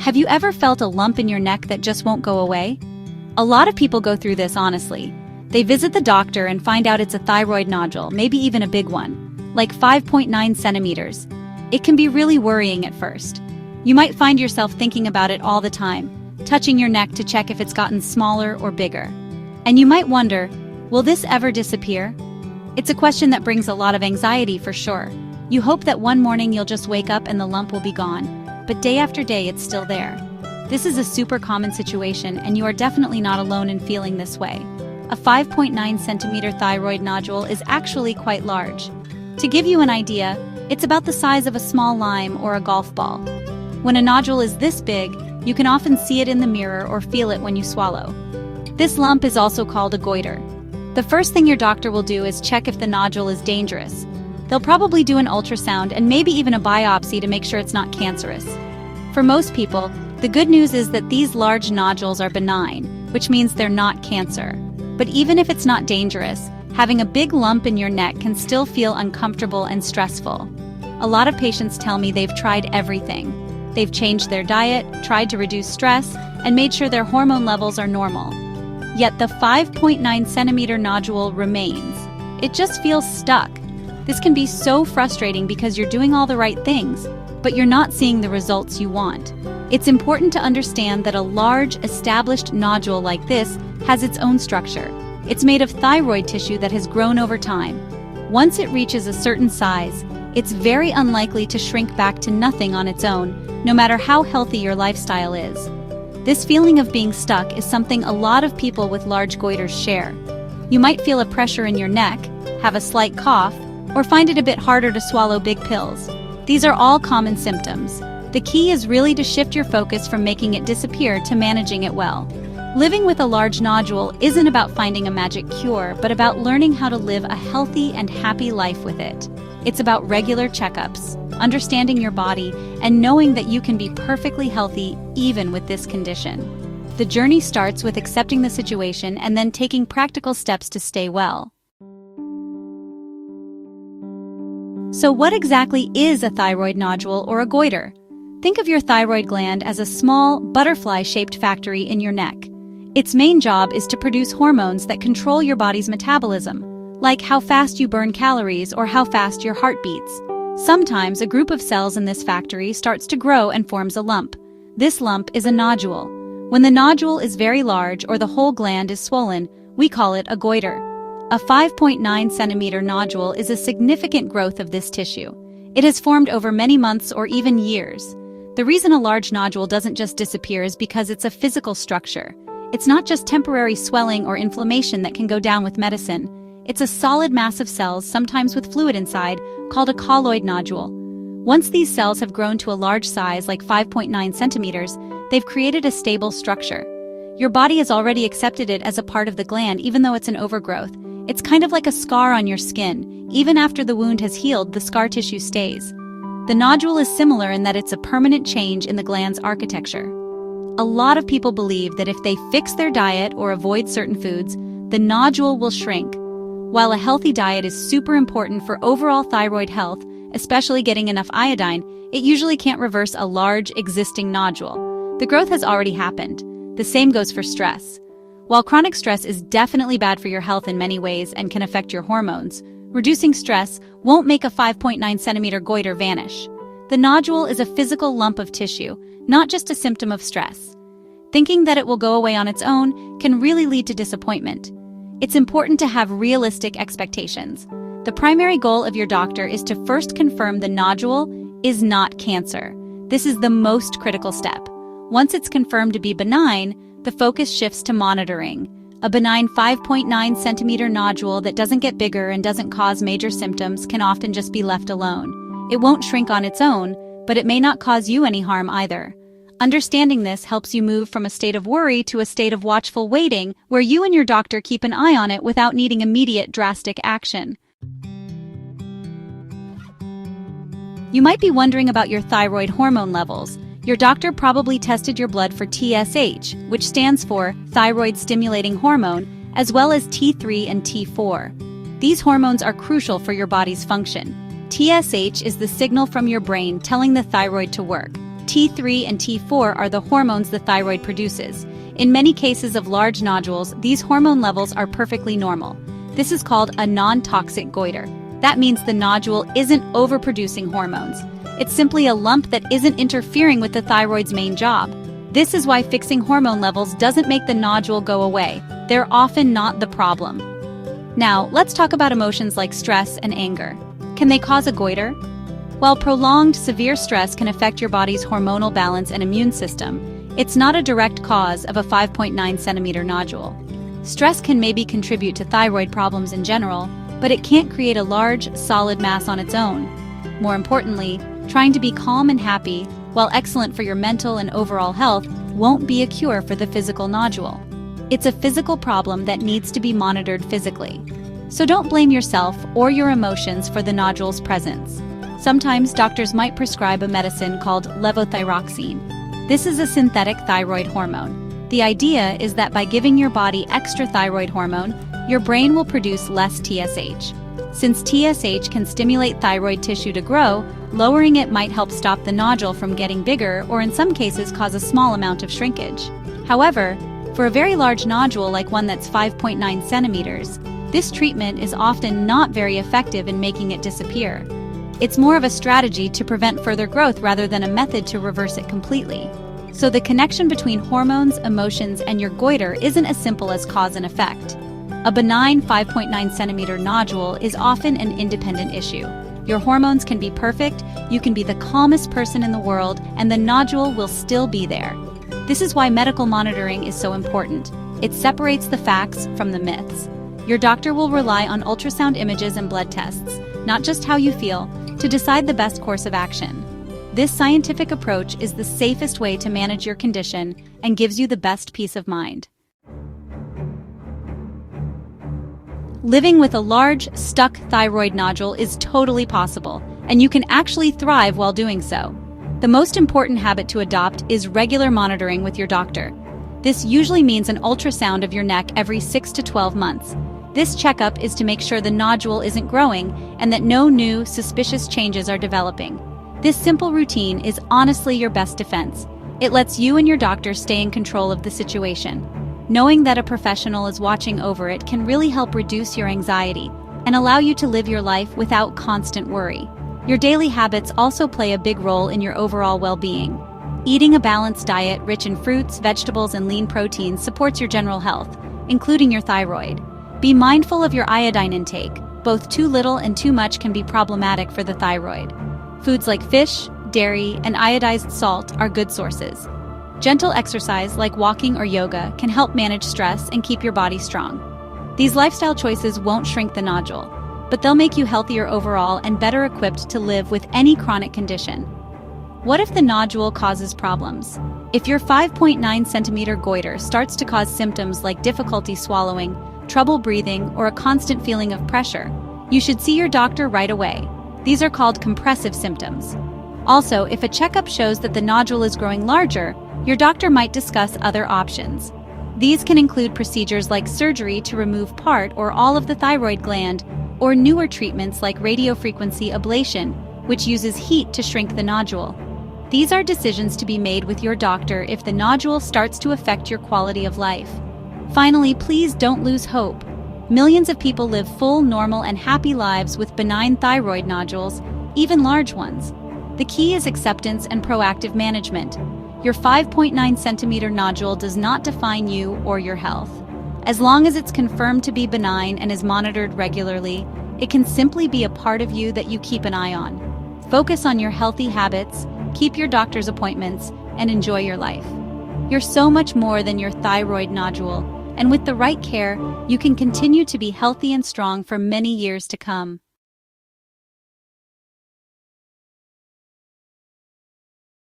Have you ever felt a lump in your neck that just won't go away? A lot of people go through this honestly. They visit the doctor and find out it's a thyroid nodule, maybe even a big one, like 5.9 centimeters. It can be really worrying at first. You might find yourself thinking about it all the time, touching your neck to check if it's gotten smaller or bigger. And you might wonder, will this ever disappear? It's a question that brings a lot of anxiety for sure. You hope that one morning you'll just wake up and the lump will be gone, but day after day it's still there. This is a super common situation, and you are definitely not alone in feeling this way. A 5.9 centimeter thyroid nodule is actually quite large. To give you an idea, it's about the size of a small lime or a golf ball. When a nodule is this big, you can often see it in the mirror or feel it when you swallow. This lump is also called a goiter. The first thing your doctor will do is check if the nodule is dangerous. They'll probably do an ultrasound and maybe even a biopsy to make sure it's not cancerous. For most people, the good news is that these large nodules are benign, which means they're not cancer. But even if it's not dangerous, having a big lump in your neck can still feel uncomfortable and stressful. A lot of patients tell me they've tried everything. They've changed their diet, tried to reduce stress, and made sure their hormone levels are normal. Yet the 5.9 centimeter nodule remains. It just feels stuck. This can be so frustrating because you're doing all the right things, but you're not seeing the results you want. It's important to understand that a large, established nodule like this has its own structure. It's made of thyroid tissue that has grown over time. Once it reaches a certain size, it's very unlikely to shrink back to nothing on its own, no matter how healthy your lifestyle is. This feeling of being stuck is something a lot of people with large goiters share. You might feel a pressure in your neck, have a slight cough, or find it a bit harder to swallow big pills. These are all common symptoms. The key is really to shift your focus from making it disappear to managing it well. Living with a large nodule isn't about finding a magic cure, but about learning how to live a healthy and happy life with it. It's about regular checkups, understanding your body, and knowing that you can be perfectly healthy even with this condition. The journey starts with accepting the situation and then taking practical steps to stay well. So what exactly is a thyroid nodule or a goiter? Think of your thyroid gland as a small, butterfly-shaped factory in your neck. Its main job is to produce hormones that control your body's metabolism, like how fast you burn calories or how fast your heart beats. Sometimes a group of cells in this factory starts to grow and forms a lump. This lump is a nodule. When the nodule is very large or the whole gland is swollen, we call it a goiter. A 5.9 centimeter nodule is a significant growth of this tissue. It has formed over many months or even years. The reason a large nodule doesn't just disappear is because it's a physical structure. It's not just temporary swelling or inflammation that can go down with medicine. It's a solid mass of cells, sometimes with fluid inside, called a colloid nodule. Once these cells have grown to a large size, like 5.9 centimeters, they've created a stable structure. Your body has already accepted it as a part of the gland, even though it's an overgrowth. It's kind of like a scar on your skin. Even after the wound has healed, the scar tissue stays. The nodule is similar in that it's a permanent change in the gland's architecture. A lot of people believe that if they fix their diet or avoid certain foods, the nodule will shrink. While a healthy diet is super important for overall thyroid health, especially getting enough iodine, it usually can't reverse a large, existing nodule. The growth has already happened. The same goes for stress. While chronic stress is definitely bad for your health in many ways and can affect your hormones, reducing stress won't make a 5.9 centimeter goiter vanish. The nodule is a physical lump of tissue, not just a symptom of stress. Thinking that it will go away on its own can really lead to disappointment. It's important to have realistic expectations. The primary goal of your doctor is to first confirm the nodule is not cancer. This is the most critical step. Once it's confirmed to be benign, the focus shifts to monitoring. A benign 5.9 centimeter nodule that doesn't get bigger and doesn't cause major symptoms can often just be left alone. It won't shrink on its own, but it may not cause you any harm either. Understanding this helps you move from a state of worry to a state of watchful waiting, where you and your doctor keep an eye on it without needing immediate drastic action. You might be wondering about your thyroid hormone levels. Your doctor probably tested your blood for TSH, which stands for thyroid-stimulating hormone, as well as T3 and T4. These hormones are crucial for your body's function. TSH is the signal from your brain telling the thyroid to work. T3 and T4 are the hormones the thyroid produces. In many cases of large nodules, these hormone levels are perfectly normal. This is called a non-toxic goiter. That means the nodule isn't overproducing hormones. It's simply a lump that isn't interfering with the thyroid's main job. This is why fixing hormone levels doesn't make the nodule go away. They're often not the problem. Now, let's talk about emotions like stress and anger. Can they cause a goiter? While prolonged, severe stress can affect your body's hormonal balance and immune system, it's not a direct cause of a 5.9 cm nodule. Stress can maybe contribute to thyroid problems in general, but it can't create a large, solid mass on its own. More importantly, trying to be calm and happy, while excellent for your mental and overall health, won't be a cure for the physical nodule. It's a physical problem that needs to be monitored physically. So don't blame yourself or your emotions for the nodule's presence. Sometimes doctors might prescribe a medicine called levothyroxine. This is a synthetic thyroid hormone. The idea is that by giving your body extra thyroid hormone, your brain will produce less TSH. Since TSH can stimulate thyroid tissue to grow, lowering it might help stop the nodule from getting bigger or in some cases cause a small amount of shrinkage. However, for a very large nodule like one that's 5.9 cm, this treatment is often not very effective in making it disappear. It's more of a strategy to prevent further growth rather than a method to reverse it completely. So the connection between hormones, emotions, and your goiter isn't as simple as cause and effect. A benign 5.9 cm nodule is often an independent issue. Your hormones can be perfect, you can be the calmest person in the world, and the nodule will still be there. This is why medical monitoring is so important. It separates the facts from the myths. Your doctor will rely on ultrasound images and blood tests, not just how you feel, to decide the best course of action. This scientific approach is the safest way to manage your condition and gives you the best peace of mind. Living with a large, stuck thyroid nodule is totally possible, and you can actually thrive while doing so. The most important habit to adopt is regular monitoring with your doctor. This usually means an ultrasound of your neck every 6 to 12 months. This checkup is to make sure the nodule isn't growing and that no new, suspicious changes are developing. This simple routine is honestly your best defense. It lets you and your doctor stay in control of the situation. Knowing that a professional is watching over it can really help reduce your anxiety and allow you to live your life without constant worry. Your daily habits also play a big role in your overall well-being. Eating a balanced diet rich in fruits, vegetables, and lean proteins supports your general health, including your thyroid. Be mindful of your iodine intake. Both too little and too much can be problematic for the thyroid. Foods like fish, dairy, and iodized salt are good sources. Gentle exercise like walking or yoga can help manage stress and keep your body strong. These lifestyle choices won't shrink the nodule, but they'll make you healthier overall and better equipped to live with any chronic condition. What if the nodule causes problems? If your 5.9 cm goiter starts to cause symptoms like difficulty swallowing, trouble breathing, or a constant feeling of pressure, you should see your doctor right away. These are called compressive symptoms. Also, if a checkup shows that the nodule is growing larger, your doctor might discuss other options. These can include procedures like surgery to remove part or all of the thyroid gland, or newer treatments like radiofrequency ablation, which uses heat to shrink the nodule. These are decisions to be made with your doctor if the nodule starts to affect your quality of life. Finally, please don't lose hope. Millions of people live full, normal, and happy lives with benign thyroid nodules, even large ones. The key is acceptance and proactive management. Your 5.9 cm nodule does not define you or your health. As long as it's confirmed to be benign and is monitored regularly, it can simply be a part of you that you keep an eye on. Focus on your healthy habits, keep your doctor's appointments, and enjoy your life. You're so much more than your thyroid nodule, and with the right care, you can continue to be healthy and strong for many years to come.